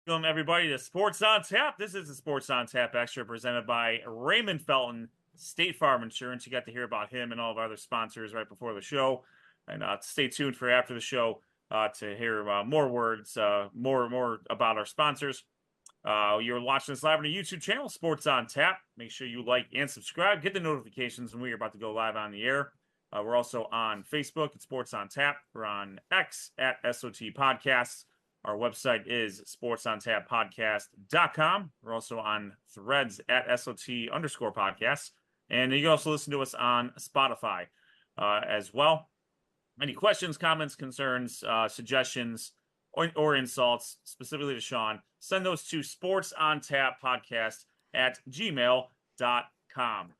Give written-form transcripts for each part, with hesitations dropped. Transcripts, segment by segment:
Welcome, everybody, to Sports on Tap. This is the Sports on Tap Extra presented by Raymond Felton, State Farm Insurance. You got to hear about him and all of our other sponsors right before the show. And stay tuned for after the show to hear more words, more about our sponsors. You're watching this live on the YouTube channel, Sports on Tap. Make sure you like and subscribe. Get the notifications when we are about to go live on the air. We're also on Facebook at Sports on Tap. We're on X at SOT Podcasts. Our website is sportsontapodcast.com. We're also on Threads at SOT_podcasts. And you can also listen to us on Spotify as well. Any questions, comments, concerns, suggestions, or insults, specifically to Sean, send those to sportsontapodcast@gmail.com.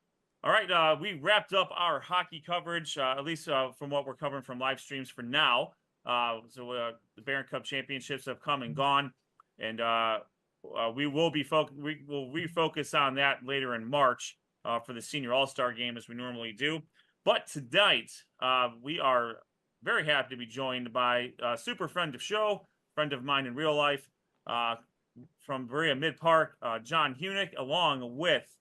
All right, we wrapped up our hockey coverage, at least from what we're covering from live streams for now. The Barron Cup championships have come and gone, and we will refocus on that later in March for the Senior All-Star Game as we normally do. But tonight, we are very happy to be joined by a super friend of show, friend of mine in real life, from Berea-Midpark, Jon Hunek, along with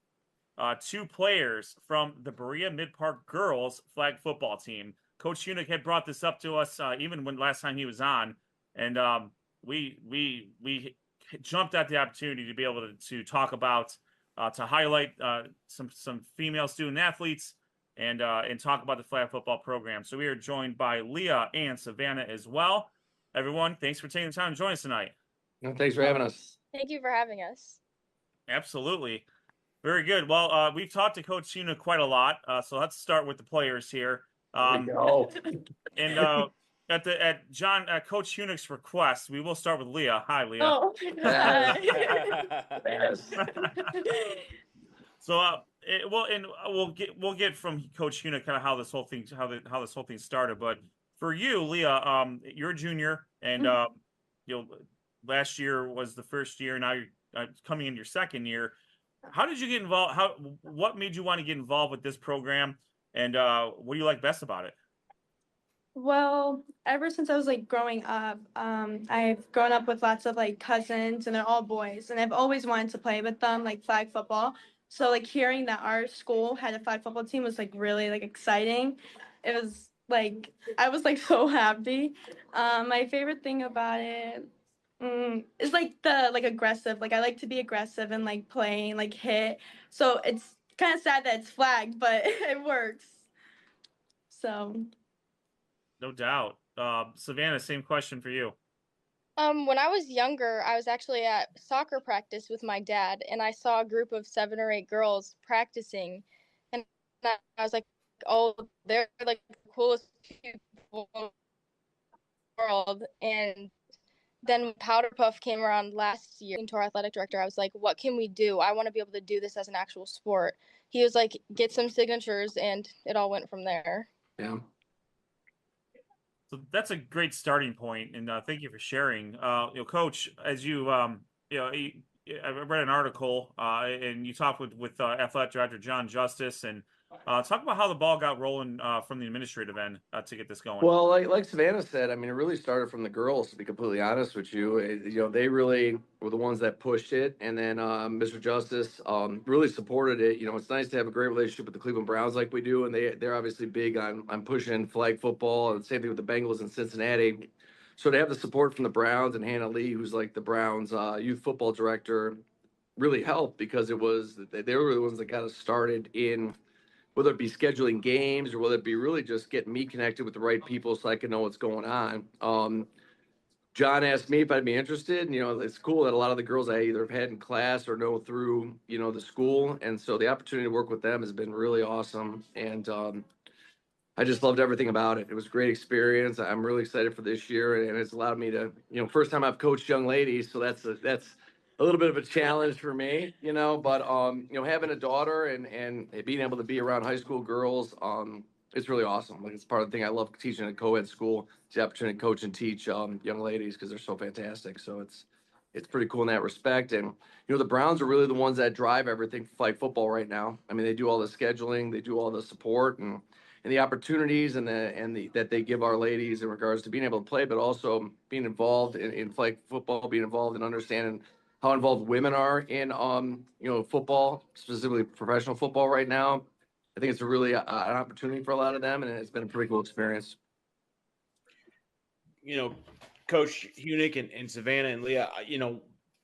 two players from the Berea-Midpark girls flag football team. Coach Hunek had brought this up to us even when last time he was on, and we jumped at the opportunity to be able to talk about to highlight some female student athletes and talk about the flag football program. So we are joined by Leah and Savannah as well. Everyone, thanks for taking the time to join us tonight. Thanks for having us. Thank you for having us. Absolutely. Very good. Well, we've talked to Coach Hunek quite a lot, so let's start with the players here. And at Coach Hunek's request, we will start with Leah. Hi, Leah. Oh, So, we'll get from Coach Hunek kind of how this whole thing started. But for you, Leah, you're a junior, and last year was the first year. Now you're coming in your second year. How did you get involved? What made you want to get involved with this program? And what do you like best about it? Well, ever since I was growing up, I've grown up with lots of cousins, and they're all boys, and I've always wanted to play with them, flag football. So hearing that our school had a flag football team was really exciting. It was I was so happy. My favorite thing about it is the aggressive. I like to be aggressive and play and hit. So it's kind of sad that it's flagged, but it works. So. No doubt. Savannah, same question for you. When I was younger, I was actually at soccer practice with my dad, and I saw a group of 7 or 8 girls practicing, and I was like, oh, they're the coolest people in the world. And then when Powder Puff came around last year, to our athletic director, I was like, what can we do? I want to be able to do this as an actual sport. He was like, get some signatures, and it all went from there. Yeah. So that's a great starting point, and thank you for sharing. Coach, as you, I read an article, and you talked with athletic director John Justice, and talk about how the ball got rolling from the administrative end to get this going. Well, like Savannah said, I mean, it really started from the girls, to be completely honest with you. They really were the ones that pushed it, and then Mr. Justice really supported it. It's nice to have a great relationship with the Cleveland Browns like we do, and they're obviously big on pushing flag football, and same thing with the Bengals in Cincinnati. So to have the support from the Browns and Hannah Lee, who's the Browns youth football director, really helped, because they were the ones that got us started in, whether it be scheduling games or whether it be really just getting me connected with the right people so I can know what's going on. John asked me if I'd be interested. It's cool that a lot of the girls I either have had in class or know through, the school. And so the opportunity to work with them has been really awesome. And I just loved everything about it. It was a great experience. I'm really excited for this year. And it's allowed me to, first time I've coached young ladies. So that's a little bit of a challenge for me, but having a daughter and being able to be around high school girls, it's really awesome. It's part of the thing I love teaching at a co-ed school. It's the opportunity to coach and teach young ladies, because they're so fantastic. So it's pretty cool in that respect. And the Browns are really the ones that drive everything for flag football right now. I mean, they do all the scheduling, they do all the support, and the opportunities that they give our ladies in regards to being able to play, but also being involved in flag football, being involved in understanding how involved women are in football, specifically professional football right now. I think it's a really an opportunity for a lot of them, and it's been a pretty cool experience. Coach Hunek and Savannah and Leah,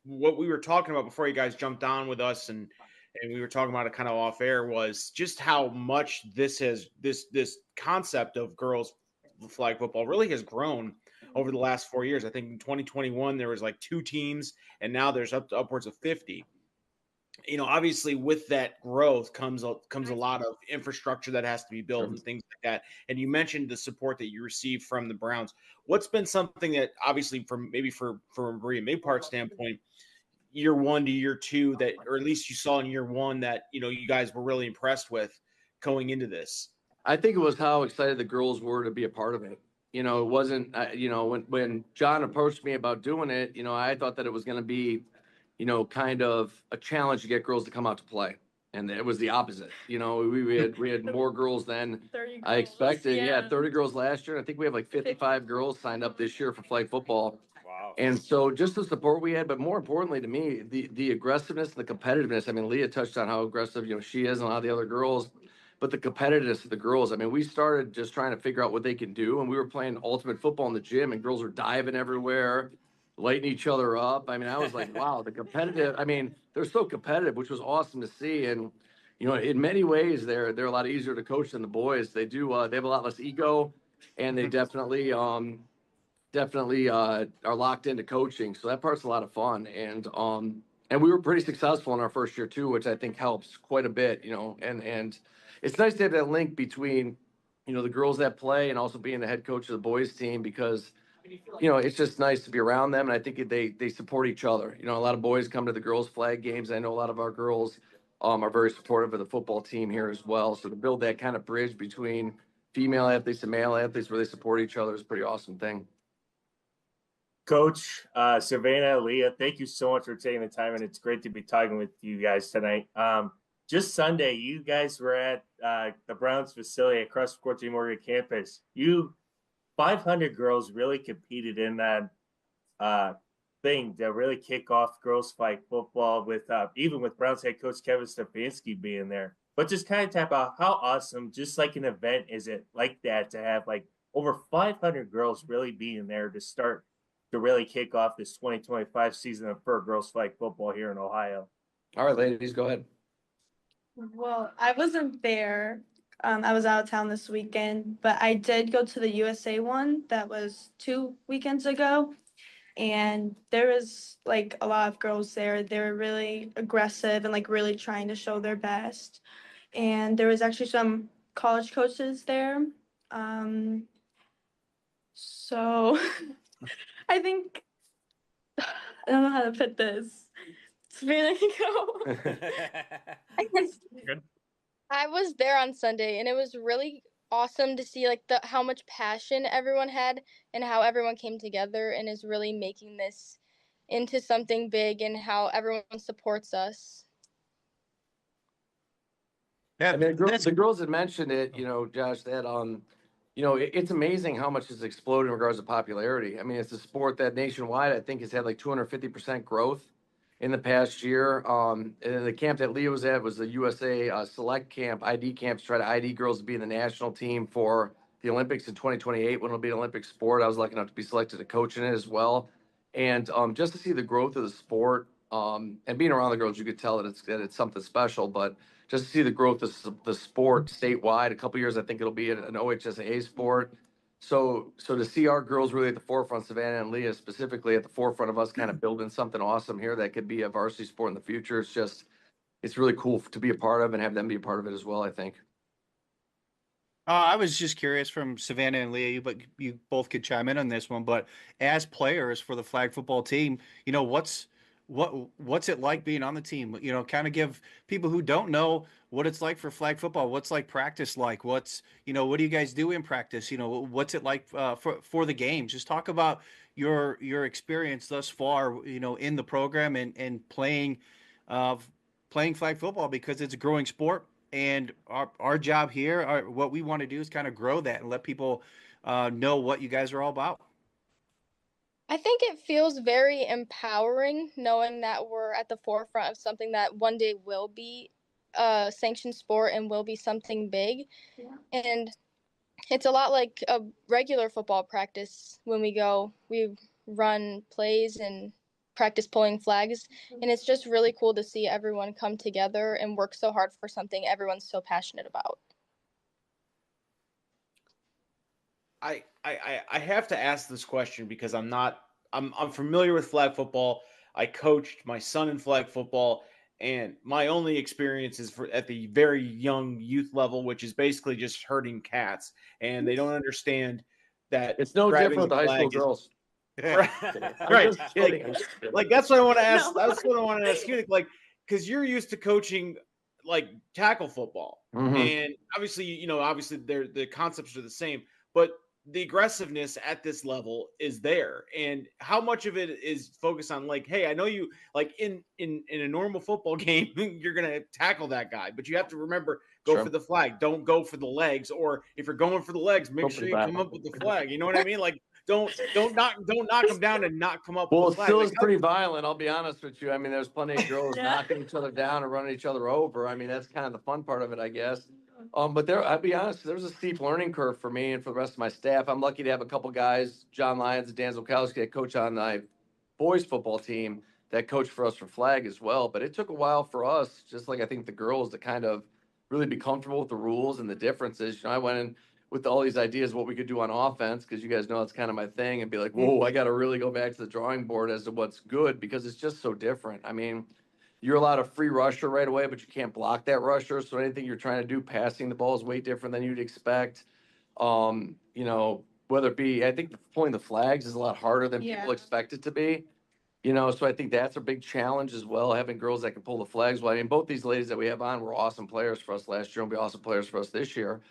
what we were talking about before you guys jumped on with us and we were talking about it kind of off air was just how much this concept of girls flag football really has grown over the last 4 years. I think in 2021 there was like 2 teams, and now there's upwards of 50. Obviously with that growth comes a lot of infrastructure that has to be built and things like that. And you mentioned the support that you received from the Browns. What's been something that obviously from a Berea-Midpark standpoint, year 1 to year 2 that, or at least you saw in year 1 that, you guys were really impressed with going into this? I think it was how excited the girls were to be a part of it. It wasn't, when John approached me about doing it, I thought that it was going to be, kind of a challenge to get girls to come out to play. And it was the opposite. We had more girls than I expected. Yeah, 30 girls last year. I think we have like 55 girls signed up this year for flag football. Wow. And so just the support we had, but more importantly to me, the aggressiveness and the competitiveness. I mean, Leah touched on how aggressive, she is and a lot of the other girls, but the competitiveness of the girls. I mean, we started just trying to figure out what they can do, and we were playing ultimate football in the gym, and girls were diving everywhere, lighting each other up. I mean, I was like, wow, they're so competitive, which was awesome to see. And, in many ways, they're a lot easier to coach than the boys. They have a lot less ego, and they definitely are locked into coaching. So that part's a lot of fun. And we were pretty successful in our first year too, which I think helps quite a bit, and it's nice to have that link between, the girls that play and also being the head coach of the boys team, because it's just nice to be around them. And I think they support each other. A lot of boys come to the girls' flag games. I know a lot of our girls are very supportive of the football team here as well. So to build that kind of bridge between female athletes and male athletes where they support each other is a pretty awesome thing. Coach, Savannah, Leah, thank you so much for taking the time, and it's great to be talking with you guys tonight. Just Sunday, you guys were at the Browns facility across the Corte Morgan campus. 500 girls really competed in that thing to really kick off girls flag football with even with Browns head coach Kevin Stefanski being there. But just kind of tap out how awesome, just like an event, is it like that to have like over 500 girls really being there to really kick off this 2025 season of girls flag football here in Ohio. All right, ladies, go ahead. Well, I wasn't there. I was out of town this weekend, but I did go to the USA one that was 2 weekends ago. And there was like a lot of girls there. They were really aggressive and like really trying to show their best. And there was actually some college coaches there. So I think, I don't know how to put this. Savannah can go. I was there on Sunday, and it was really awesome to see like how much passion everyone had and how everyone came together and is really making this into something big, and how everyone supports us. Yeah, I mean, the girls had mentioned it, Josh, that it's amazing how much it's exploded in regards to popularity. I mean, it's a sport that nationwide I think has had like 250% growth in the past year. And the camp that Leah was at was the USA Select Camp, ID camp, to try to ID girls to be in the national team for the Olympics in 2028 when it'll be an Olympic sport. I was lucky enough to be selected to coach in it as well. And just to see the growth of the sport and being around the girls, you could tell that it's something special. But just to see the growth of the sport statewide, a couple years, I think it'll be an OHSAA sport. So to see our girls really at the forefront, Savannah and Leah specifically at the forefront of us kind of building something awesome here that could be a varsity sport in the future, it's really cool to be a part of and have them be a part of it as well, I think. I was just curious from Savannah and Leah, but you both could chime in on this one. But as players for the flag football team, what's it like being on the team? Kind of give people who don't know what it's like for flag football. What's like practice like? What do you guys do in practice? What's it like for the games? Just talk about your experience thus far, in the program and playing flag football, because it's a growing sport And our job here, what we want to do is kind of grow that and let people know what you guys are all about. I think it feels very empowering knowing that we're at the forefront of something that one day will be a sanctioned sport and will be something big. Yeah. And it's a lot like a regular football practice. When we go, we run plays and practice pulling flags. And it's just really cool to see everyone come together and work so hard for something everyone's so passionate about. I have to ask this question because I'm familiar with flag football. I coached my son in flag football, and my only experience is at the very young youth level, which is basically just herding cats, and they don't understand that It's no grabbing different with the high school girls. Right. I'm Right. just kidding. I'm just kidding. Like that's what I want to ask. No. That's what I want to ask you. Like, because you're used to coaching like tackle football, Mhm. and obviously the concepts are the same, but the aggressiveness at this level is there. And how much of it is focused on like, hey, I know you like in a normal football game, you're gonna tackle that guy, but you have to remember go Sure. for the flag. Don't go for the legs, or if you're going for the legs, make Go for sure the you back. come up with the flag. You know what I mean? Like don't knock them down and not come up Well, with it the flag. still Like, is pretty violent. I'll be honest with you. I mean, there's plenty of girls Yeah. knocking each other down and running each other over. I mean, that's kind of the fun part of it, I guess. But I'll be honest, there's a steep learning curve for me and for the rest of my staff. I'm lucky to have a couple guys, John Lyons and Dan Zolkowski, that coach on my boys football team that coach for us for flag as well. But it took a while for us, just like I think the girls, to kind of really be comfortable with the rules and the differences. I went in with all these ideas what we could do on offense, because you guys know that's kind of my thing, and be like, whoa, I got to really go back to the drawing board as to what's good, because it's just so different. I mean, you're allowed a free rusher right away, but you can't block that rusher. So anything you're trying to do passing the ball is way different than you'd expect. Whether it be, I think pulling the flags is a lot harder than people expect it to be. So I think that's a big challenge as well, having girls that can pull the flags. Well, I mean, both these ladies that we have on were awesome players for us last year and will be awesome players for us this year.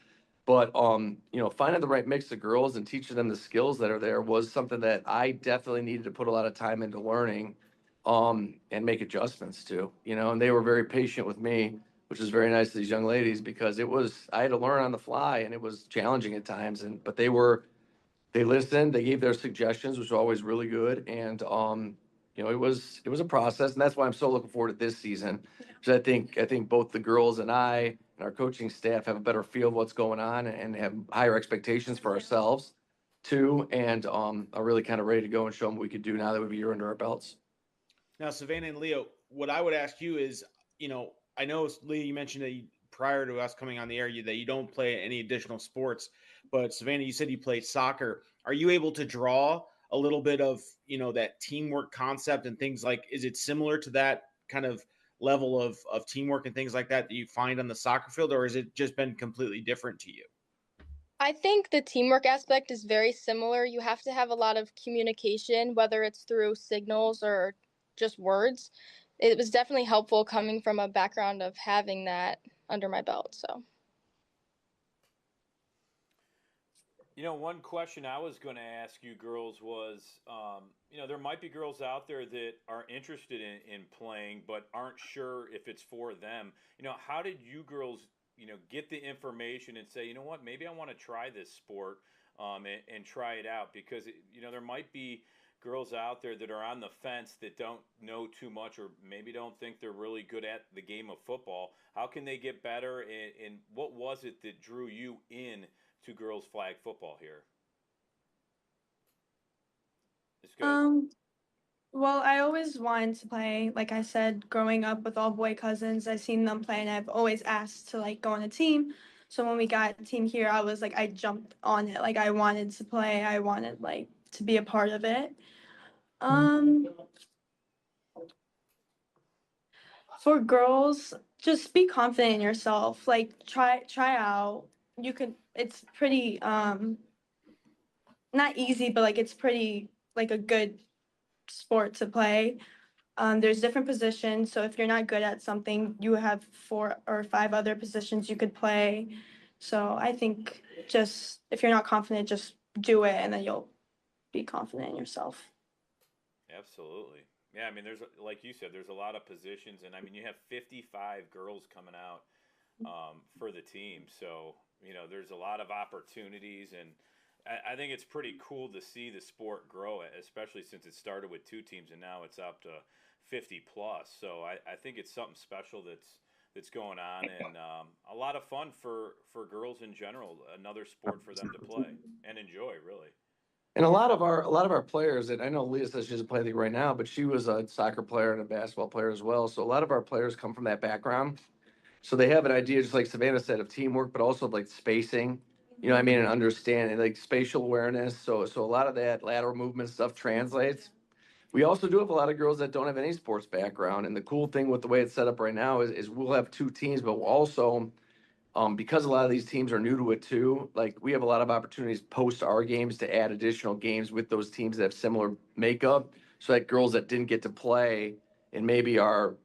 But finding the right mix of girls and teaching them the skills that are there was something that I definitely needed to put a lot of time into learning, and make adjustments to. And they were very patient with me, which is very nice to these young ladies, because I had to learn on the fly, and it was challenging at times. But they listened, they gave their suggestions, which were always really good. And it was a process, and that's why I'm so looking forward to this season. Because I think both the girls and I and our coaching staff have a better feel of what's going on and have higher expectations for ourselves too. And are really kind of ready to go and show them what we could do now that we've a year under our belts. now, Savannah and Leo, what I would ask you is, I know Leah, you mentioned that prior to us coming on the air, that you don't play any additional sports, but Savannah, you said you played soccer. Are you able to draw a little bit of, that teamwork concept and things like, is it similar to that kind of level of teamwork and things like that you find on the soccer field, or has it just been completely different to you? I think the teamwork aspect is very similar. You have to have a lot of communication, whether it's through signals or just words. It was definitely helpful coming from a background of having that under my belt. So One question I was going to ask you girls was, there might be girls out there that are interested in playing, but aren't sure if it's for them. How did you girls, get the information and say, you know what, maybe I want to try this sport, and try it out? Because, there might be girls out there that are on the fence that don't know too much, or maybe don't think they're really good at the game of football. How can they get better? And what was it that drew you in to girls flag football here? It's good. Well, I always wanted to play. Like I said, growing up with all boy cousins, I've seen them play, and I've always asked to like go on a team. So when we got a team here, I jumped on it. Like I wanted to play. I wanted like to be a part of it. Um, for girls, just be confident in yourself. Like try out. It's pretty not easy, but like it's pretty like a good sport to play. There's different positions, so if you're not good at something, you have 4 or 5 other positions you could play. So I think just if you're not confident, just do it, and then you'll be confident in yourself. Absolutely. Yeah, there's, like you said, there's a lot of positions, and you have 55 girls coming out for the team. So, there's a lot of opportunities, and I think it's pretty cool to see the sport grow, especially since it started with 2 teams and now it's up to 50 plus. So I think it's something special that's going on, and a lot of fun for girls in general. Another sport for them to play and enjoy, really. And a lot of our players, and I know Leah says she doesn't play anything right now, but she was a soccer player and a basketball player as well. So a lot of our players come from that background. So they have an idea, just like Savannah said, of teamwork, but also of like spacing, what I mean, and understanding, like spatial awareness. So a lot of that lateral movement stuff translates. We also do have a lot of girls that don't have any sports background. And the cool thing with the way it's set up right now is we'll have 2 teams, but we'll also, because a lot of these teams are new to it too, like we have a lot of opportunities post our games to add additional games with those teams that have similar makeup. So like girls that didn't get to play and maybe are,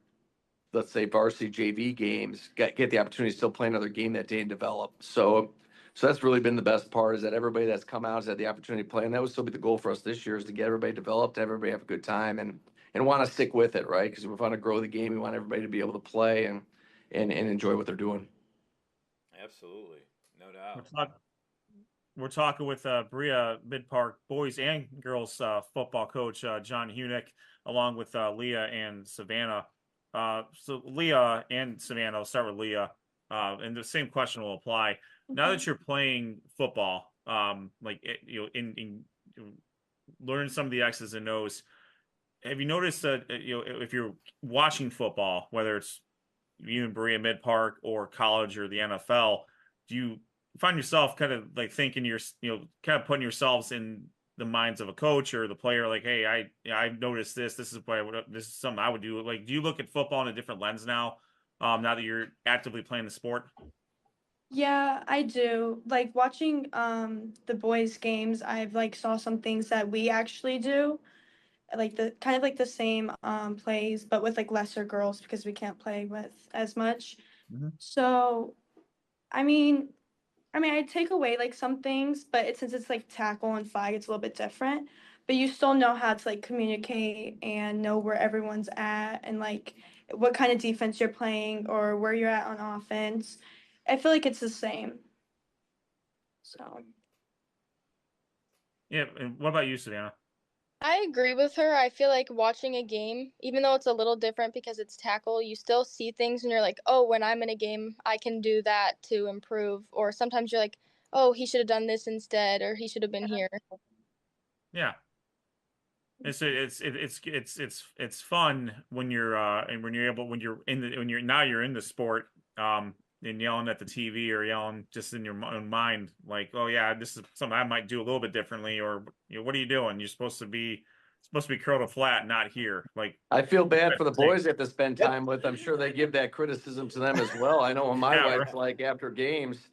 let's say, varsity JV games get the opportunity to still play another game that day and develop. So that's really been the best part, is that everybody that's come out has had the opportunity to play. And that would still be the goal for us this year, is to get everybody developed, everybody have a good time and want to stick with it, right? Because we want to grow the game. We want everybody to be able to play and enjoy what they're doing. Absolutely. No doubt. We're talking with Berea-Midpark boys and girls football coach Jon Hunek, along with Leah and Savannah. So Leah and Savannah, I'll start with Leah, and the same question will apply. Now that you're playing football, in learning some of the X's and O's, have you noticed that if you're watching football, whether it's you in Berea-Midpark or college or the NFL, do you find yourself kind of like thinking kind of putting yourselves in the minds of a coach or the player, like, hey, I noticed this is something I would do. Like, do you look at football in a different lens now that you're actively playing the sport? Yeah, I do. Like watching the boys' games, I've like saw some things that we actually do, like the kind of like the same plays, but with like lesser girls because we can't play with as much. Mm-hmm. So, I mean, I take away like some things, but since it's like tackle and flag, it's a little bit different. But you still know how to like communicate and know where everyone's at and like what kind of defense you're playing or where you're at on offense. I feel like it's the same. So. Yeah, and what about you, Savannah? I agree with her. I feel like watching a game, even though it's a little different because it's tackle, you still see things and you're like, oh, when I'm in a game, I can do that to improve. Or sometimes you're like, oh, he should have done this instead, or he should have been here. Yeah. It's fun when you're and when you're in the sport and yelling at the TV or yelling just in your own mind, like, oh yeah, this is something I might do a little bit differently, or what are you doing? You're supposed to be curled and flat, not here. Like, I feel bad for the boys they have to spend time with. I'm sure they give that criticism to them as well. I know when my wife's like after games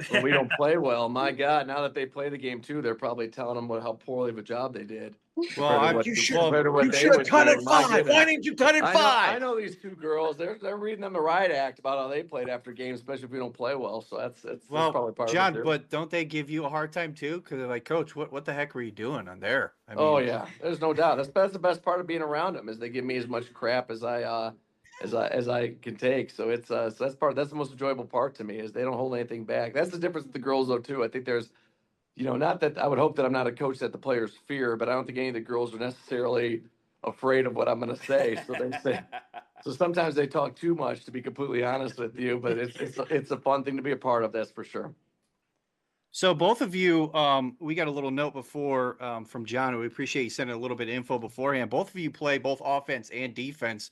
when we don't play well, my God, now that they play the game too, they're probably telling them how poorly of a job they did. Well, you should have cut it 5. Why didn't you cut it 5? I know these 2 girls. They're reading them a riot act about how they played after games, especially if we don't play well. So that's probably part John, of it. but don't they give you a hard time too? Because they're like, Coach, what the heck were you doing on there? I mean, oh yeah, there's no doubt. That's the best part of being around them, is they give me as much crap as I can take. So it's so that's the most enjoyable part to me, is they don't hold anything back. That's the difference with the girls though too. I think there's, not that I would hope that I'm not a coach that the players fear, but I don't think any of the girls are necessarily afraid of what I'm going to say. So they say, so sometimes they talk too much, to be completely honest with you, but it's a fun thing to be a part of. That's for sure. So both of you, we got a little note before from John. We appreciate you sending a little bit of info beforehand. Both of you play both offense and defense.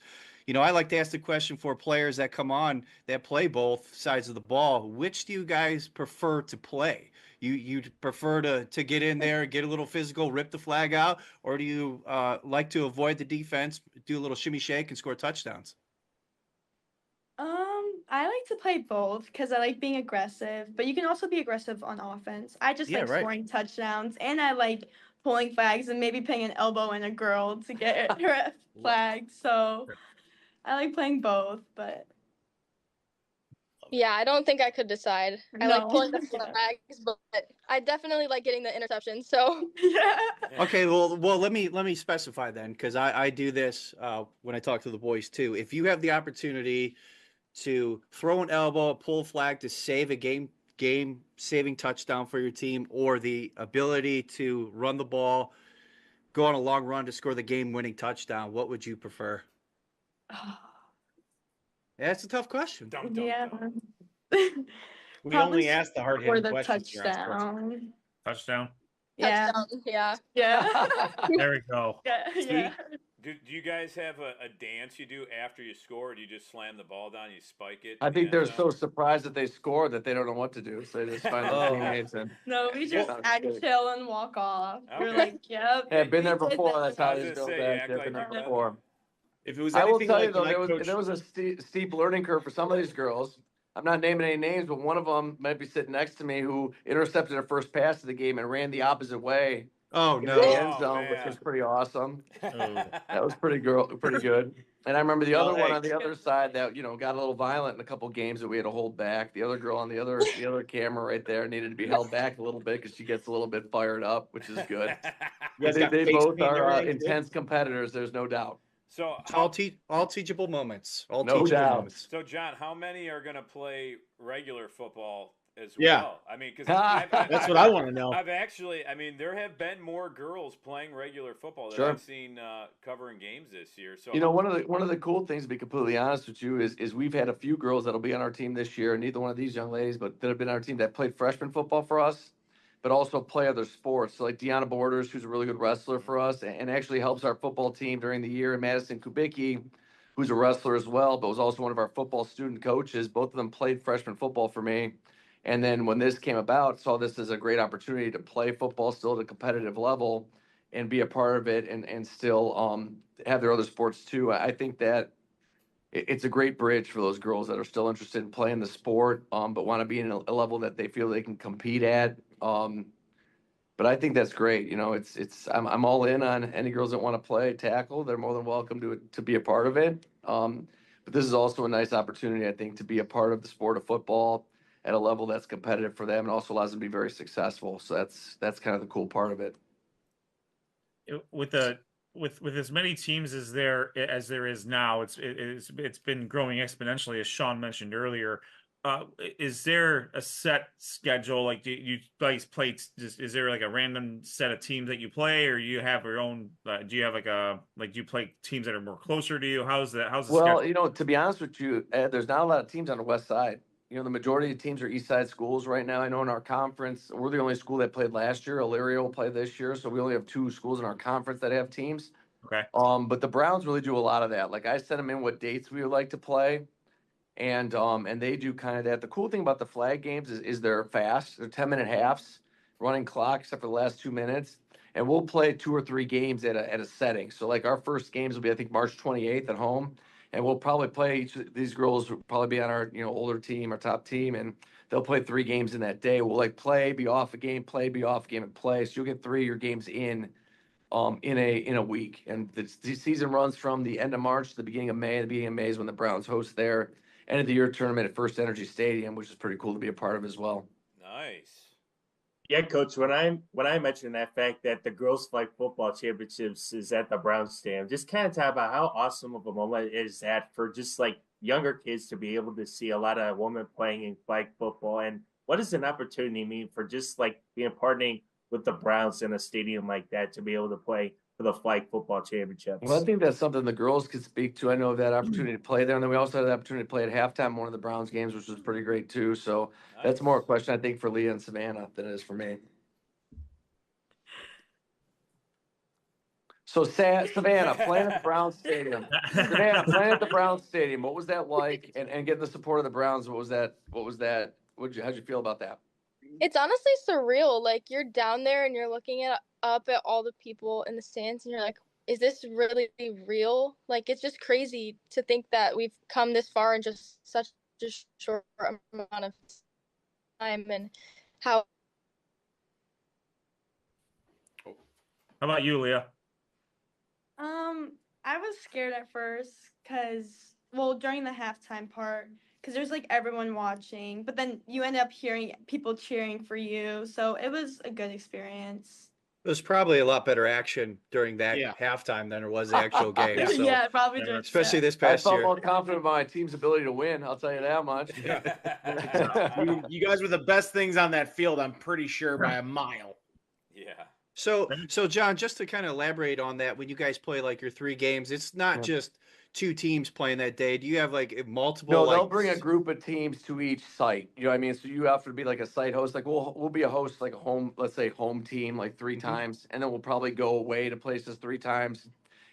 I like to ask the question for players that come on that play both sides of the ball. Which do you guys prefer to play? You prefer to get in there, get a little physical, rip the flag out, or do you like to avoid the defense, do a little shimmy shake, and score touchdowns? I like to play both because I like being aggressive, but you can also be aggressive on offense. I just like scoring touchdowns, and I like pulling flags and maybe putting an elbow in a girl to get her flag. So I like playing both, but yeah, I don't think I could decide. I like pulling the flags, but I definitely like getting the interceptions. So yeah. Okay, well, let me specify then, because I do this when I talk to the boys too. If you have the opportunity to throw an elbow, pull a flag to save a game saving touchdown for your team, or the ability to run the ball, go on a long run to score the game winning touchdown? What would you prefer? Yeah, it's a tough question. Dum, dum, Yeah. dum. We Probably only ask the hard for hitting the questions here on Sports. touchdown. Touchdown. Yeah. Touchdown. Yeah. Yeah. There we go. Yeah. Yeah. Do you guys have a dance you do after you score, or do you just slam the ball down, you spike it? I in the think end they're zone? so surprised that they scored that they don't know what to do. So they just find their Oh. teammates and No, we just Well- act chill and walk off. We're Okay. like, yep. yeah, been we there did before. this. That's how I was these gonna girls say, you act. act They've like been there you've been before. If it was I will anything tell like you though, my coach, there was a steep learning curve for some of these girls. I'm not naming any names, but one of them might be sitting next to me who intercepted her first pass of the game and ran the opposite way Oh into no. the end Oh, zone, which man. was pretty awesome. Oh. That was pretty good. And I remember the Well, other one hey. on the other side that got a little violent in a couple games that we had to hold back. The other girl on the other camera right there needed to be held back a little bit because she gets a little bit fired up, which is good. you guys They, got they face both paint and are everything, too? intense competitors. There's no doubt. So It's how, all teachable moments. All No teachable doubt. moments. so John, how many are going to play regular football as Yeah. well? I mean, because That's what I want to know. I've actually, I mean, there have been more girls playing regular football that Sure. I've seen covering games this year. So One of the cool things, to be completely honest with you, is we've had a few girls that'll be on our team this year. Neither one of these young ladies, but that have been on our team that played freshman football for us, but also play other sports. So like Deanna Borders, who's a really good wrestler for us, and actually helps our football team during the year. And Madison Kubicki, who's a wrestler as well, but was also one of our football student coaches. Both of them played freshman football for me. And then when this came about, saw this as a great opportunity to play football still at a competitive level and be a part of it and still have their other sports too. I think that it's a great bridge for those girls that are still interested in playing the sport, but want to be in a level that they feel they can compete at. But I think that's great. I'm all in on any girls that want to play tackle. They're more than welcome to be a part of it. But this is also a nice opportunity, I think, to be a part of the sport of football at a level that's competitive for them and also allows them to be very successful. So that's kind of the cool part of it. With as many teams as there is now, it's been growing exponentially, as Sean mentioned earlier. Is there a set schedule? Like, do you guys play? Is there like a random set of teams that you play, or you have your own? Do you have do you play teams that are more closer to you? How's the Well, schedule? to be honest with you, Ed, there's not a lot of teams on the west side. The majority of teams are east side schools right now. I know in our conference, we're the only school that played last year. Elyria will play this year, so we only have 2 schools in our conference that have teams. Okay. But the Browns really do a lot of that. Like I sent them in what dates we would like to play, and they do kind of that. The cool thing about the flag games is they're fast. They're 10-minute halves, running clock except for the last 2 minutes, and we'll play 2 or 3 games at a setting. So like our first games will be I think March 28th at home. And we'll probably play these girls will probably be on our older team, our top team, and they'll play 3 games in that day. We'll like play, be off a game, play, be off a game, and play. So you'll get 3 of your games in a week. And the season runs from the end of March to the beginning of May. The beginning of May is when the Browns host their end of the year tournament at First Energy Stadium, which is pretty cool to be a part of as well. nice. Yeah, Coach. When I mentioned that fact that the girls' flag football championships is at the Browns Stadium, just kind of talk about how awesome of a moment is that for just like younger kids to be able to see a lot of women playing in flag football, and what does an opportunity mean for just like being partnering with the Browns in a stadium like that to be able to play for the flag football championships? Well, I think that's something the girls could speak to. I know that opportunity to play there, and then we also had the opportunity to play at halftime one of the Browns games, which was pretty great too. So that's Nice. more a question I think for Leah and Savannah than it is for me. So Savannah playing at the Browns Stadium. Savannah playing at the Browns Stadium. What was that like? And getting the support of the Browns. What was that? How'd you feel about that? It's honestly surreal. Like you're down there and you're looking up at all the people in the stands and you're like, is this really real? Like it's just crazy to think that we've come this far in just such a short amount of time and how How about you, Leah? I was scared at first during the halftime part, because there's like everyone watching, but then you end up hearing people cheering for you. So it was a good experience. There's probably a lot better action during that Yeah. halftime than there was the actual game. So, yeah, probably Yeah, during especially this I past felt year. more confident about my team's ability to win. I'll tell you that much. You guys were the best things on that field, I'm pretty sure, by a mile. Yeah. So John, just to kind of elaborate on that, when you guys play like your 3 games, it's not just 2 teams playing that day. Do you have like multiple? No, like they'll bring a group of teams to each site. You know what I mean? So you have to be like a site host. Like we'll be a host, like a home, let's say home team, like 3 times, and then we'll probably go away to places 3 times.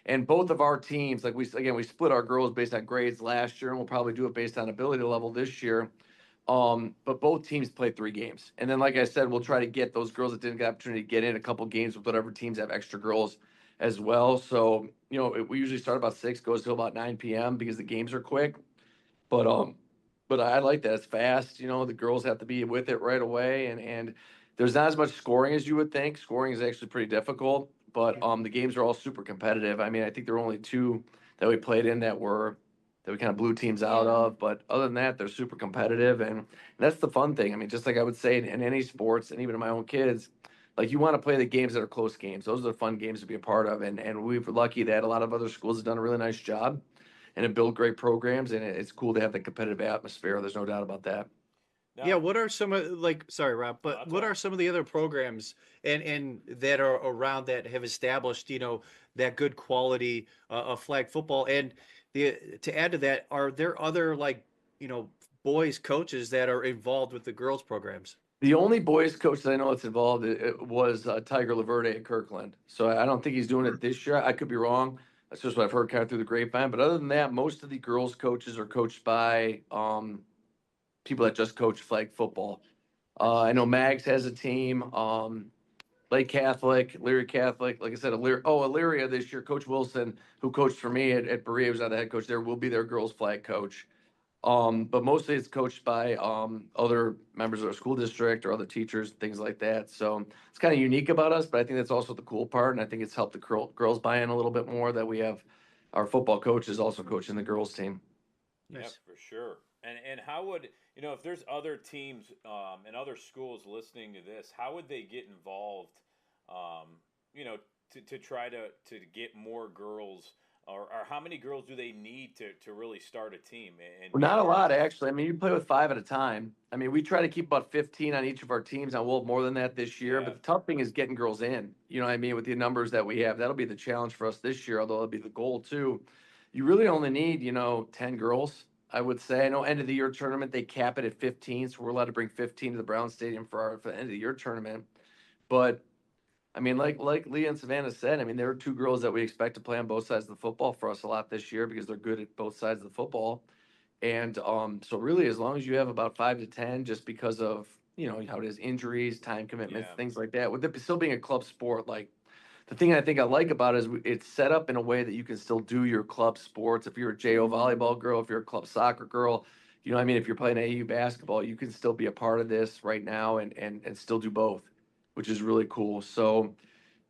And both of our teams, like we split our girls based on grades last year, and we'll probably do it based on ability level this year. But both teams play 3 games, and then like I said, we'll try to get those girls that didn't get opportunity to get in a couple games with whatever teams have extra girls as well. So we usually start about 6, goes till about 9 p.m. because the games are quick. But I like that it's fast. The girls have to be with it right away, and there's not as much scoring as you would think. Scoring is actually pretty difficult, but the games are all super competitive. I mean, I think there were only 2 that we played in that we kind of blew teams out of, but other than that, they're super competitive, and that's the fun thing. I mean, just like I would say in any sports, and even in my own kids, like you want to play the games that are close games. Those are the fun games to be a part of, and we're lucky that a lot of other schools have done a really nice job and have built great programs, and it's cool to have the competitive atmosphere. There's no doubt about that. Now, Yeah, what are some of sorry, Rob, but that's what all are right. some of the other programs and that are around that have established, that good quality of flag football? And to add to that, are there other boys coaches that are involved with the girls programs? The only boys coach that I know that's involved it was Tiger Laverde at Kirkland. So I don't think he's doing it this year. I could be wrong. That's just what I've heard kind of through the grapevine. But other than that, most of the girls coaches are coached by people that just coach flag football. I know Mags has a team. Lake Catholic, Leary Catholic, like I said, Elyria this year. Coach Wilson, who coached for me at Berea, who's not the head coach there, will be their girls flag coach. But mostly it's coached by other members of our school district or other teachers, things like that. So it's kind of unique about us, but I think that's also the cool part, and I think it's helped the girls buy in a little bit more that we have our football coaches also coaching the girls team. Yep, Nice. for sure. And how would if there's other teams and other schools listening to this, how would they get involved? To try to get more girls, or how many girls do they need to really start a team? And Well, not a lot, actually. I mean, you play with 5 at a time. I mean, we try to keep about 15 on each of our teams. Now, we'll have more than that this year, Yeah. but the tough thing is getting girls in. You know what I mean? With the numbers that we have, that'll be the challenge for us this year, although it'll be the goal too. You really only need, 10 girls, I would say. I know end of the year tournament, they cap it at 15, so we're allowed to bring 15 to the Brown Stadium for the end of the year tournament. But I mean, like Leah and Savannah said, I mean, there are 2 girls that we expect to play on both sides of the football for us a lot this year because they're good at both sides of the football. And so really, as long as you have about 5 to 10, just because of how it is, injuries, time commitments, Yeah. things like that, with it still being a club sport, like the thing I think I like about it is it's set up in a way that you can still do your club sports. If you're a JO volleyball girl, if you're a club soccer girl, I mean, if you're playing AAU basketball, you can still be a part of this right now and still do both, which is really cool. So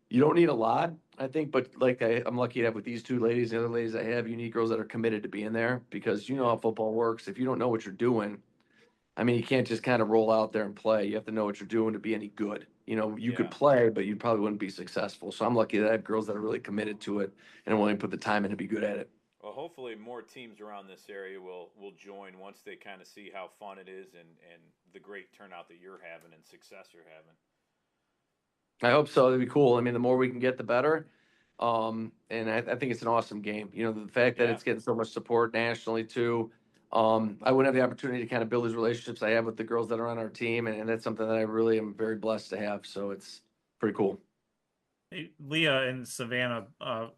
you don't need a lot, I think, but like I'm lucky to have with these 2 ladies, the other ladies I have, you need girls that are committed to being there because you know how football works. If you don't know what you're doing, I mean, you can't just kind of roll out there and play. You have to know what you're doing to be any good. You could Yeah. play, but you probably wouldn't be successful. So I'm lucky that I have girls that are really committed to it and are willing to put the time in to be good at it. Well, hopefully more teams around this area will join once they kind of see how fun it is and the great turnout that you're having and success you're having. I hope so. It'd be cool. I mean, the more we can get, the better. And I think it's an awesome game. The fact that Yeah. it's getting so much support nationally too. I wouldn't have the opportunity to kind of build these relationships I have with the girls that are on our team, and that's something that I really am very blessed to have. So it's pretty cool. Hey, Leah and Savannah,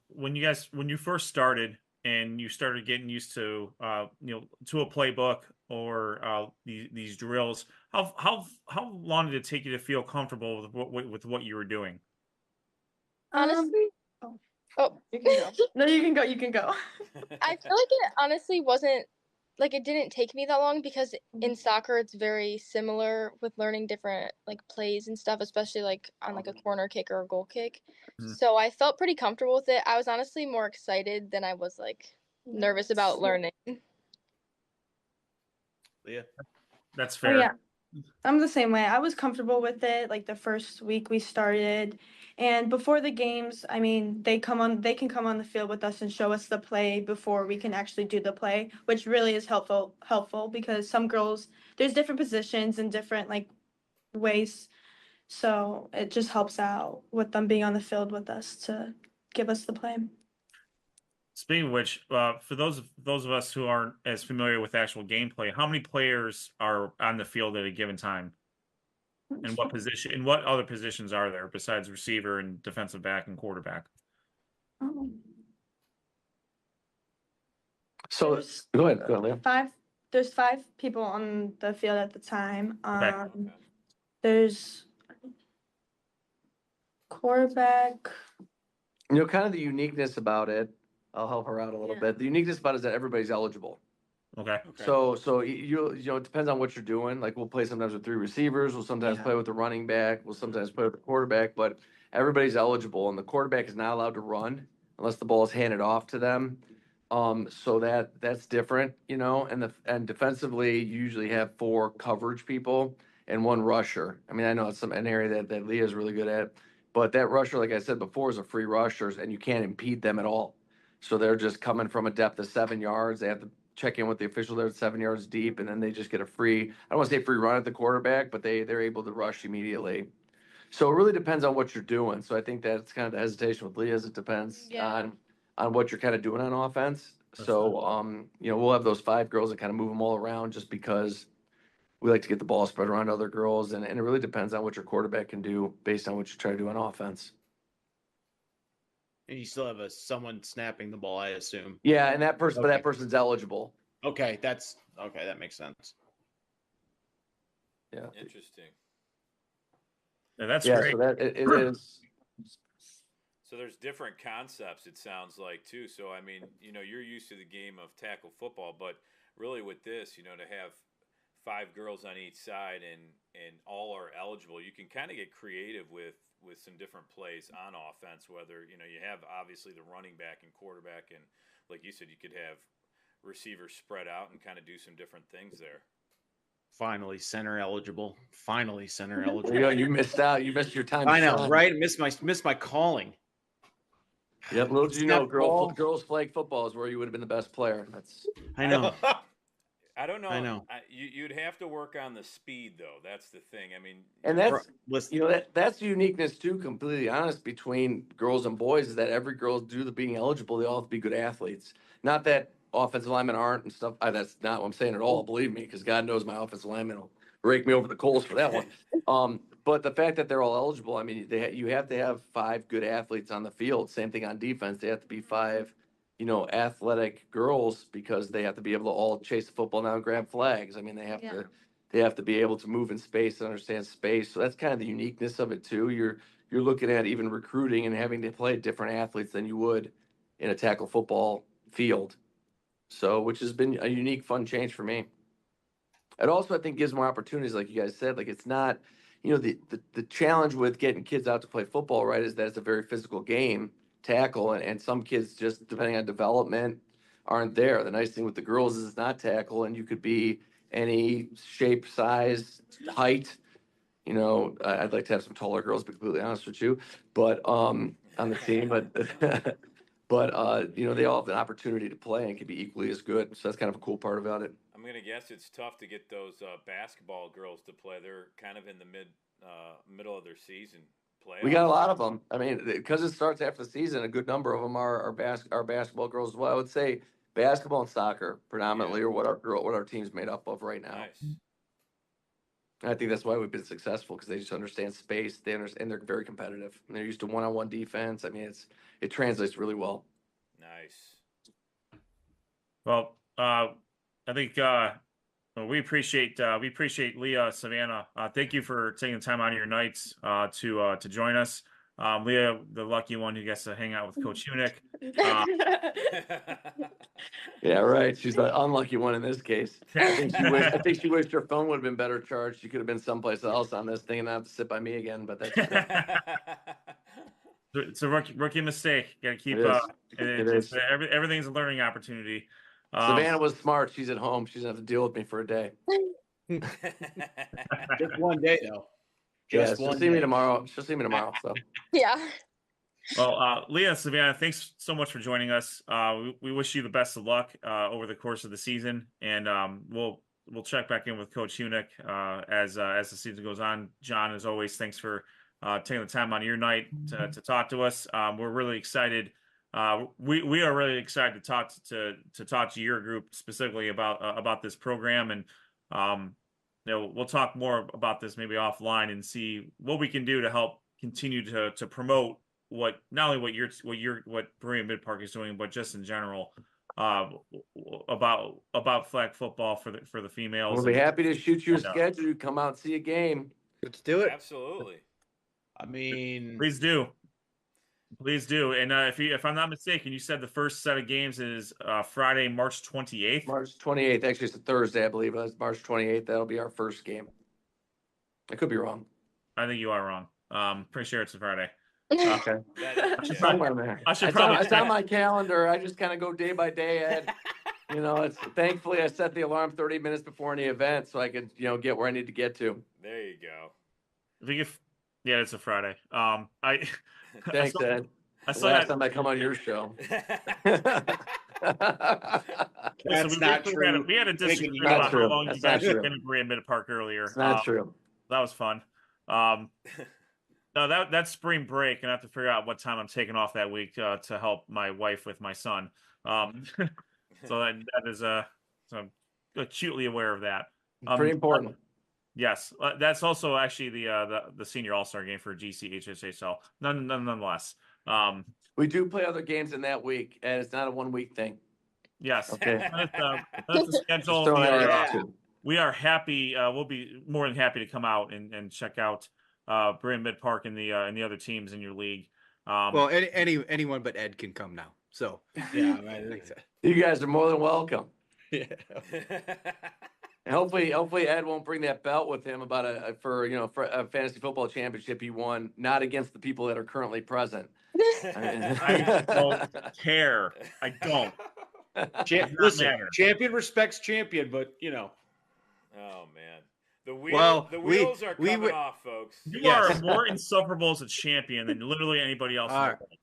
when you first started and you started getting used to to a playbook or these drills, how long did it take you to feel comfortable with what you were doing? Honestly, oh, You can go. No, you can go. You can go. I feel like it honestly wasn't like it didn't take me that long because in soccer it's very similar with learning different like plays and stuff, especially like on like a corner kick or a goal kick. Mhm. So I felt pretty comfortable with it. I was honestly more excited than I was like nervous about learning. Leah. That's Oh fair. yeah, I'm the same way. I was comfortable with it like the first week we started, And before the games, I mean, they can come on the field with us and show us the play before we can actually do the play, which really is helpful because some girls, there's different positions and different like ways. So it just helps out with them being on the field with us to give us the play. Speaking of which, for those of us who aren't as familiar with actual gameplay, how many players are on the field at a given time? And what position? And what other positions are there besides receiver and defensive back and quarterback? Oh. So go ahead, Leah. There's 5 people on the field at the time. Okay. There's quarterback. You know, kind of the uniqueness about it. I'll help her out a little Yeah. bit. The uniqueness about it is that everybody's eligible. Okay. So you know, it depends on what you're doing. Like we'll play sometimes with 3 receivers. We'll sometimes Yeah. play with the running back. We'll sometimes play with the quarterback. But everybody's eligible, and the quarterback is not allowed to run unless the ball is handed off to them. So that's different, you know. And defensively, you usually have 4 coverage people and 1 rusher. I mean, I know it's an area that Leah is really good at, but that rusher, like I said before, is a free rusher, and you can't impede them at all. So they're just coming from a depth of 7 yards. They have to check in with the official there at 7 yards deep, and then they just get a free, I don't want to say free run at the quarterback, but they're able to rush immediately. So it really depends on what you're doing. So I think that's kind of the hesitation with Leah is it depends Yeah. on what you're kind of doing on offense. So you know, we'll have those 5 girls that kind of move them all around just because we like to get the ball spread around to other girls, and it really depends on what your quarterback can do based on what you try to do on offense. And you still have someone snapping the ball, I assume. Yeah, and that person, but Okay. that person's eligible. Okay, that makes sense. Yeah. Interesting. Yeah, that's Yeah, great. so that it is. So there's different concepts, it sounds like, too. So, I mean, you know, you're used to the game of tackle football, but really with this, you know, to have 5 girls on each side and all are eligible, you can kind of get creative with some different plays on offense, whether, you know, you have obviously the running back and quarterback, and like you said, you could have receivers spread out and kind of do some different things there. Finally, center eligible. Finally, center You eligible. know, you missed out. You missed your time. I to know, shine. right? Missed my calling. Yep. Little did you know, Snap ball. girls flag football is where you would have been the best player. That's. I know. I don't know. I know. You'd have to work on the speed, though. That's the thing. I mean, And that's Listen, you know that's the uniqueness too. Completely honest between girls and boys is that every girl due to being eligible, they all have to be good athletes. Not that offensive linemen aren't and stuff. That's not what I'm saying at all. Believe me, because God knows my offensive linemen will rake me over the coals for that one. But the fact that they're all eligible, I mean, you have to have 5 good athletes on the field. Same thing on defense. They have to be 5, you know, athletic girls because they have to be able to all chase the football down and grab flags. I mean, they have to be able to move in space and understand space. So that's kind of the uniqueness of it too. You're looking at even recruiting and having to play different athletes than you would in a tackle football field. So, which has been a unique, fun change for me. It also, I think, gives more opportunities, like you guys said. Like it's not, you know, the challenge with getting kids out to play football, right, is that it's a very physical game, tackle, and some kids just depending on development aren't there. The nice thing with the girls is it's not tackle, and you could be any shape, size, height. You know, I'd like to have some taller girls, to be completely honest with you, but on the team, but but you know, they all have an opportunity to play and can be equally as good. So that's kind of a cool part about it. I'm gonna guess it's tough to get those basketball girls to play. They're kind of in the middle of their season. Playoffs. We got a lot of them. I mean, because it starts after the season, a good number of them are basketball girls as well. I would say basketball and soccer predominantly are what our team's made up of right now. Nice. And I think that's why we've been successful because they just understand space. They understand, and they're very competitive. And they're used to one-on-one defense. I mean, it translates really well. Nice. Well, I think we appreciate Leah, Savannah. Thank you for taking the time out of your nights to join us. Leah, the lucky one who gets to hang out with Coach Hunek. Yeah, right. She's the unlucky one in this case. I think she wished her phone would have been better charged. She could have been someplace else on this thing and not have to sit by me again. But that's it's a rookie mistake. Got to keep. It is. Everything's a learning opportunity. Savannah was smart. She's at home. She doesn't have to deal with me for a day. just one day though. Yeah, Just she'll one see me day. tomorrow. She'll see me tomorrow. So Yeah. Well, Leah and Savannah, thanks so much for joining us. We wish you the best of luck over the course of the season, and we'll check back in with Coach Hunek as the season goes on. John, as always, thanks for taking the time on your night to talk to us. We're really excited. We are really excited to talk to your group specifically about this program, and we'll talk more about this maybe offline and see what we can do to help continue to promote not only what Berea-Midpark is doing, but just in general about flag football for the females. we'll be happy to shoot you a and, schedule. You come out and see a game. Let's do it. Absolutely. I mean, Please do. And if I'm not mistaken, you said the first set of games is Friday, March 28th. March 28th. Actually, it's a Thursday, I believe. It's March 28th. That'll be our first game. I could be wrong. I think you are wrong. Pretty sure it's a Friday. Okay. Somewhere there. I should probably It's on my calendar. I just kind of go day by day, Ed. It's thankfully I set the alarm 30 minutes before any event so I could, get where I need to get to. There you go. Yeah, it's a Friday. Thanks, Ed. Last time I come on your show. That's not true. We had a disagreement Not about true. how long That's you guys not were true. in Berea-Midpark earlier. It's not true. That was fun. No, that's spring break, and I have to figure out what time I'm taking off that week to help my wife with my son. So that is so I'm acutely aware of that. Pretty important. Yes, that's also actually the senior all-star game for GCHSA. So nonetheless, We do play other games in that week, and it's not a 1 week thing. yes. Okay. That's the schedule. Just throwing that out too. We are happy. We'll be more than happy to come out and check out Berea-Midpark and the other teams in your league. Well, anyone but Ed can come now. So Yeah, You guys are more than welcome. yeah. And hopefully Ed won't bring that belt with him about for a fantasy football championship he won, not against the people that are currently present. I don't care. I don't. Listen, matter. champion respects champion, but Oh man, the we wheels are coming would- off, folks. You are more insufferable as a champion than literally anybody else. in the All right. world.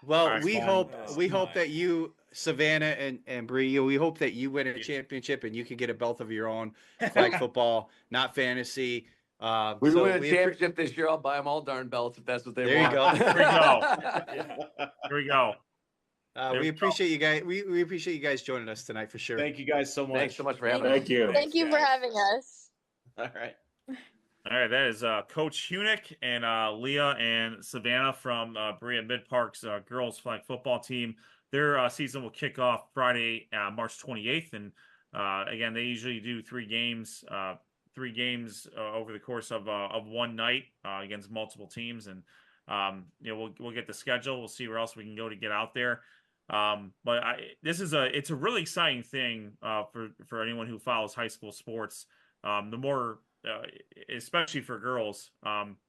Well, All right, we fine. hope Oh, we hope my. that you, Savannah and Bree, we hope that you win a championship and you can get a belt of your own, flag football, not fantasy. We so win a we championship this year. I'll buy them all darn belts if that's what they There you want. go. There you go. Yeah. Here we go. There we we appreciate you guys. We appreciate you guys joining us tonight for sure. thank you guys so much. Thanks so much for having us. Thank you. Thank you for guys. having us. All right. All right, that is Coach Hunek and Leah and Savannah from Berea-Midpark's girls flag football team. Their season will kick off Friday, March 28th, and again, they usually do three games over the course of one night against multiple teams, and we'll get the schedule. We'll see where else we can go to get out there. But it's a really exciting thing for anyone who follows high school sports. The more especially for girls,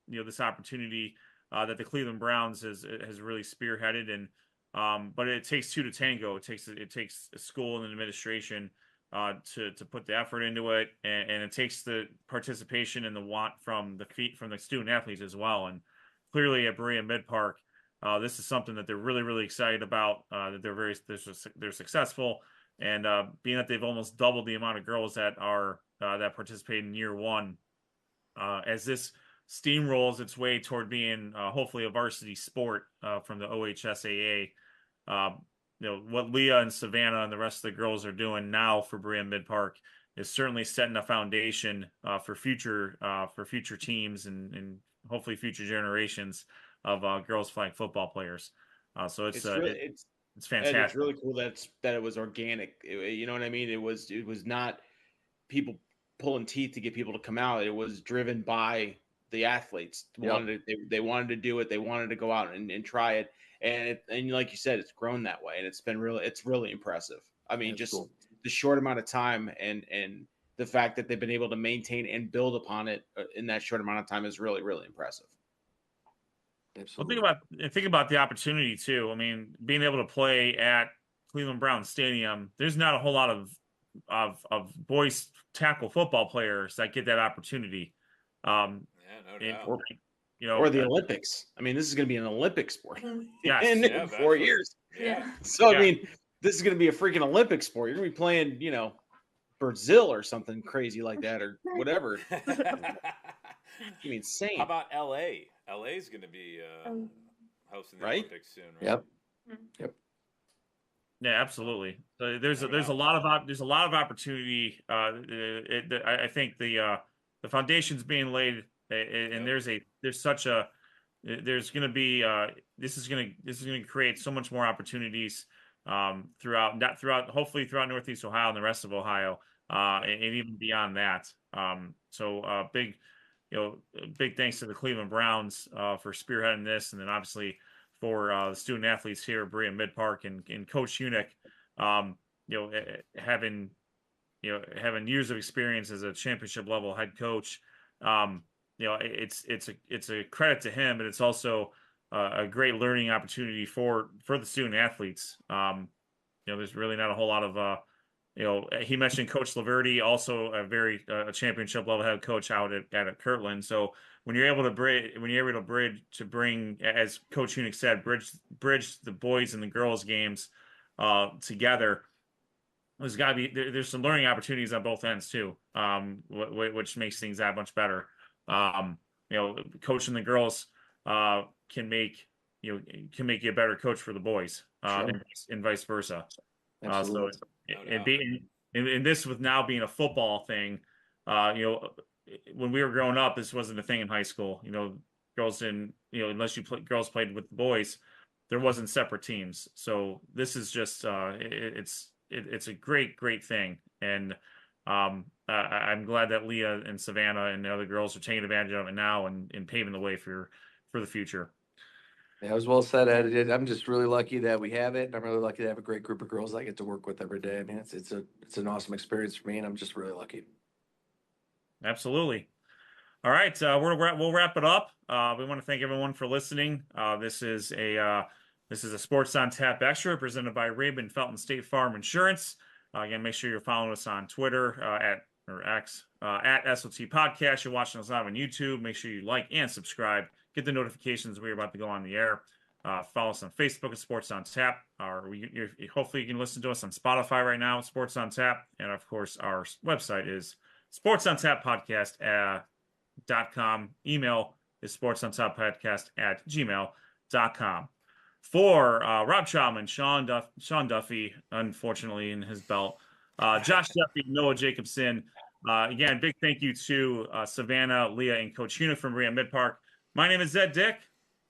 this opportunity that the Cleveland Browns has really spearheaded, and but it takes two to tango. It takes a school and an administration to put the effort into it, and it takes the participation and the want from the student athletes as well. And clearly at Berea-Midpark, this is something that they're really, really excited about. That they're successful, and being that they've almost doubled the amount of girls that participate in year one, as this steamrolls its way toward being hopefully a varsity sport from the OHSAA. What Leah and Savannah and the rest of the girls are doing now for Berea-Midpark is certainly setting a foundation for future teams and hopefully future generations of girls flag football players. So it's fantastic. And it's really cool that it was organic. You know what I mean? It was not people pulling teeth to get people to come out. It was driven by the athletes. Yep. They wanted to do it. They wanted to go out and try it. And like you said, it's grown that way, and it's really impressive. I mean, That's just cool. the short amount of time and the fact that they've been able to maintain and build upon it in that short amount of time is really, really impressive. Absolutely. Well, think about the opportunity too. I mean, being able to play at Cleveland Browns Stadium, there's not a whole lot of boys tackle football players that get that opportunity. Yeah, no in, doubt. Or the Olympics. I mean, this is going to be an Olympic sport Yes. in 4 years. Yeah. So, Yeah. I mean, this is going to be a freaking Olympic sport. You're going to be playing, Brazil or something crazy like that or whatever. It's going to be insane. How about LA? LA is going to be hosting the Right? Olympics soon, right? Yep. Yeah, absolutely. So there's a lot of opportunity. I think the foundation's being laid, and Yep. there's going to be this is going to create so much more opportunities hopefully throughout Northeast Ohio and the rest of Ohio, and even beyond that. So big thanks to the Cleveland Browns for spearheading this, and then obviously for the student athletes here at Berea-Midpark and Coach Hunek, having years of experience as a championship level head coach. It's a credit to him, but it's also a great learning opportunity for the student athletes. There's really not a whole lot of he mentioned Coach Laverty, also a championship level head coach out at Kirtland. So when you're able to bring, as Coach Hunek said, bridge the boys and the girls games together, there's some learning opportunities on both ends too, which makes things that much better. Coaching the girls can make you a better coach for the boys, and vice versa. Absolutely. And this with now being a football thing, when we were growing up, this wasn't a thing in high school. Girls didn't, unless girls played with the boys, there wasn't separate teams. So this is just, it's a great thing. And I'm glad that Leah and Savannah and the other girls are taking advantage of it now and paving the way for the future. Yeah, it was well said, Ed. I'm just really lucky that we have it. I'm really lucky to have a great group of girls I get to work with every day. I mean, it's an awesome experience for me, and I'm just really lucky. Absolutely. All right, we'll wrap it up. We want to thank everyone for listening. This is a Sports on Tap Extra presented by Raymond Felton State Farm Insurance. Again, make sure you're following us on Twitter at SOT Podcast. You're watching us live on YouTube. Make sure you like and subscribe. Get the notifications we're about to go on the air. Follow us on Facebook at Sports on Tap. Hopefully you can listen to us on Spotify right now at Sports on Tap. And of course, our website is sportsontap.podcast.com. Email is sportsontap.podcast@gmail.com. For Rob Chapman, Sean Duffy, unfortunately in his belt, Josh Duffy, Noah Jacobson. Again, big thank you to Savannah, Leah, and Coach Hunek from Berea-Midpark. My name is Ed Dick.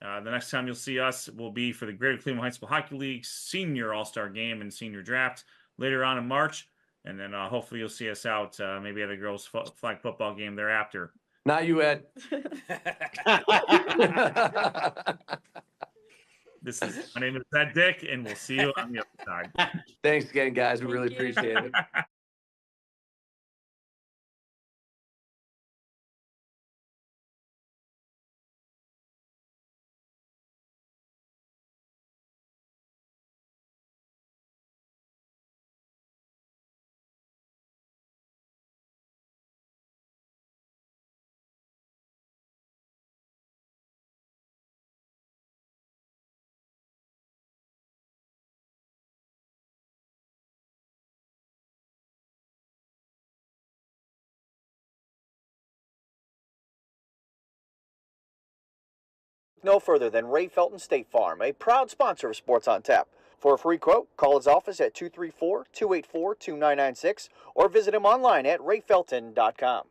The next time you'll see us will be for the Greater Cleveland High School Hockey League Senior All-Star Game and Senior Draft later on in March. And then hopefully you'll see us out maybe at a girls' flag football game thereafter. Not you, Ed. My name is Ed Dick, and we'll see you on the other side. Thanks again, guys. We really appreciate it. No further than Ray Felton State Farm, a proud sponsor of Sports on Tap. For a free quote, call his office at 234-284-2996 or visit him online at rayfelton.com.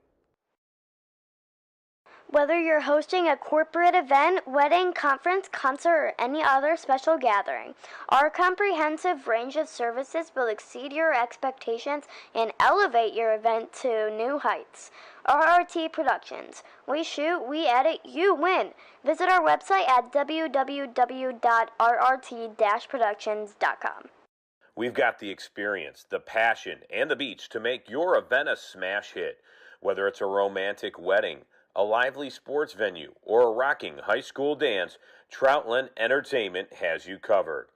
Whether you're hosting a corporate event, wedding, conference, concert, or any other special gathering, our comprehensive range of services will exceed your expectations and elevate your event to new heights. RRT Productions. We shoot, we edit, you win. Visit our website at www.rrt-productions.com. We've got the experience, the passion, and the beach to make your event a smash hit. Whether it's a romantic wedding, a lively sports venue, or a rocking high school dance, Troutland Entertainment has you covered.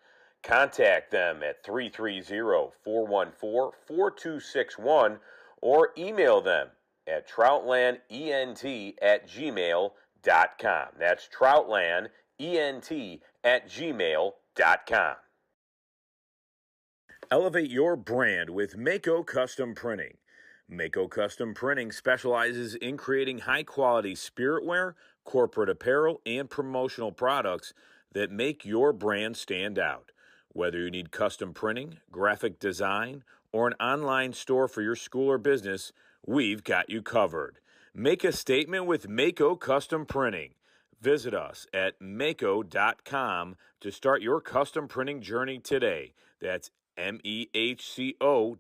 Contact them at 330-414-4261 or email them at troutlandent@gmail.com. That's troutlandent@gmail.com. Elevate your brand with Mako Custom Printing. Mako Custom Printing specializes in creating high-quality spiritware, corporate apparel, and promotional products that make your brand stand out. Whether you need custom printing, graphic design, or an online store for your school or business, we've got you covered. Make a statement with Mako Custom Printing. Visit us at mako.com to start your custom printing journey today. That's MEHCO.com.